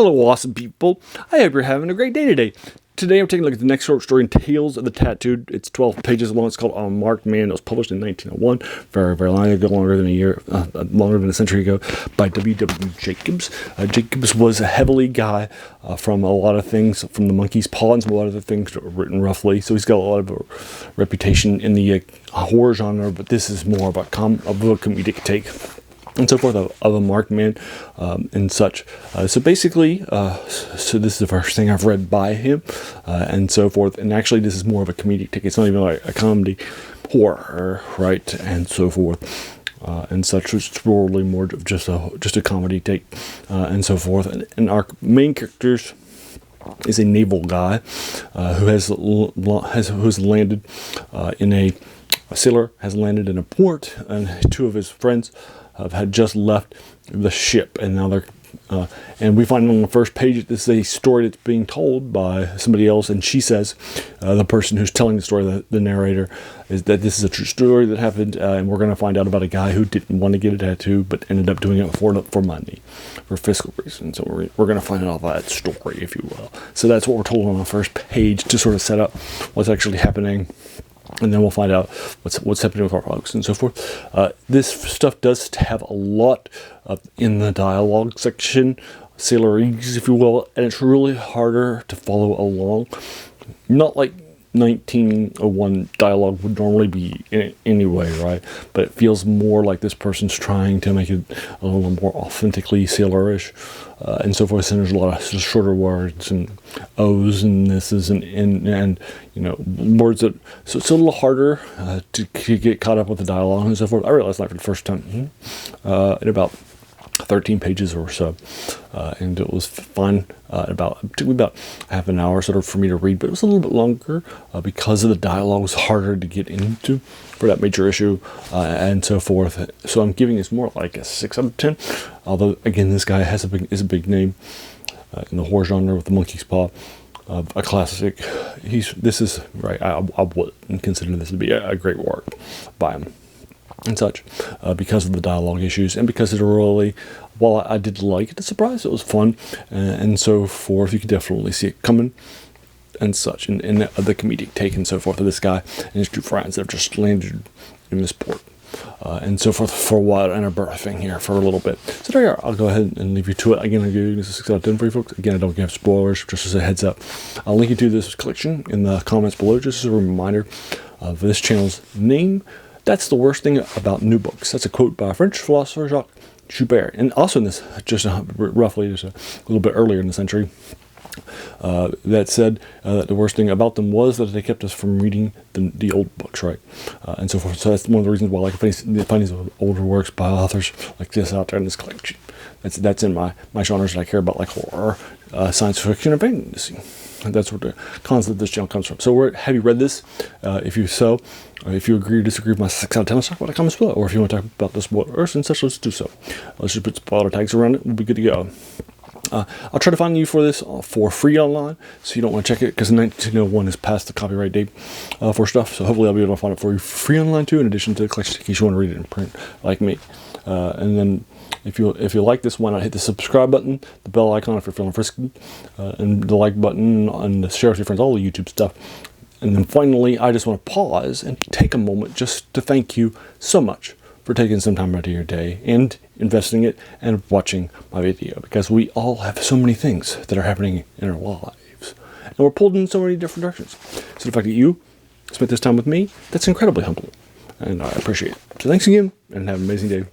Hello, awesome people. I hope you're having a great day today. Today I'm taking a look at the next short story in Tales of the Tattooed. It's 12 pages long. It's called Unmarked Man. It was published in 1901, very, very long ago, longer than a century ago, by W.W. Jacobs. Jacobs was a heavily guy from a lot of things, from the Monkey's Paw and a lot of the things written roughly. So he's got a lot of reputation in the horror genre, but this is more about a comedic take and so forth of a marked man and such. So basically, so this is the first thing I've read by him and so forth. And actually, this is more of a comedic take. It's not even like a comedy horror, right? And so forth. And such. It's probably more of just a comedy take and so forth. And our main characters is a naval guy who's landed in a sailor has landed in a port, and two of his friends had just left the ship, and now they're and we find on the first page this is a story that's being told by somebody else, and she says, the person who's telling the story, the narrator, is that this is a true story that happened, and we're going to find out about a guy who didn't want to get a tattoo but ended up doing it for money, for fiscal reasons. So we're going to find out about that story, if you will. So that's what we're told on the first page to sort of set up what's actually happening. And then we'll find out what's happening with our folks and so forth. This stuff does have a lot in the dialogue section, sailorese, if you will, and it's really harder to follow along. Not like 1901 dialogue would normally be anyway, right? But it feels more like this person's trying to make it a little more authentically sailorish and so forth. And there's a lot of shorter words and O's and this's and you know, words that, so it's a little harder to get caught up with the dialogue and so forth. I realized that for the first time in about 13 pages or so, and it was fun. It took me about half an hour sort of for me to read, but it was a little bit longer because of the dialogue was harder to get into for that major issue and so forth. So I'm giving this more like a 6 out of 10. Although again, this guy is a big name in the horror genre with the Monkey's Paw, a classic. This is right. I would consider this to be a great work by him and such, because of the dialogue issues and because it really, while I did like it, a surprise, it was fun and so forth. You could definitely see it coming and such, and the comedic take and so forth of this guy and his two friends that have just landed in this port and so forth for a while and are birthing here for a little bit. So there you are. I'll go ahead and leave you to it. Again, I'll give you this a 6 out of 10 for you folks. Again, I don't give spoilers, just as a heads up. I'll link you to this collection in the comments below, just as a reminder of this channel's name. That's the worst thing about new books. That's a quote by French philosopher Jacques Joubert. And also in this, roughly a little bit earlier in the century, that said that the worst thing about them was that they kept us from reading the old books, right? And so forth. So that's one of the reasons why I like find these older works by authors like this out there in this collection. That's in my genres that I care about, like horror, science fiction, and fantasy. And that's where the concept of this channel comes from. So have you read this? If you agree or disagree with my 6 out of 10, let's talk about the comments below. Or if you want to talk about the spoilers and such, let's do so. Let's just put spoiler tags around it. We'll be good to go. I'll try to find you for this for free online, so you don't want to check it, because 1901 is past the copyright date for stuff. So hopefully I'll be able to find it for you free online too, in addition to the collection, in case you want to read it in print like me. And then if you like this, why not hit the subscribe button, the bell icon if you're feeling frisky, and the like button, and share with your friends, all the YouTube stuff. And then finally, I just want to pause and take a moment just to thank you so much for taking some time out of your day and investing it and watching my video, because we all have so many things that are happening in our lives, and we're pulled in so many different directions. So the fact that you spent this time with me, that's incredibly humbling, and I appreciate it. So thanks again, and have an amazing day.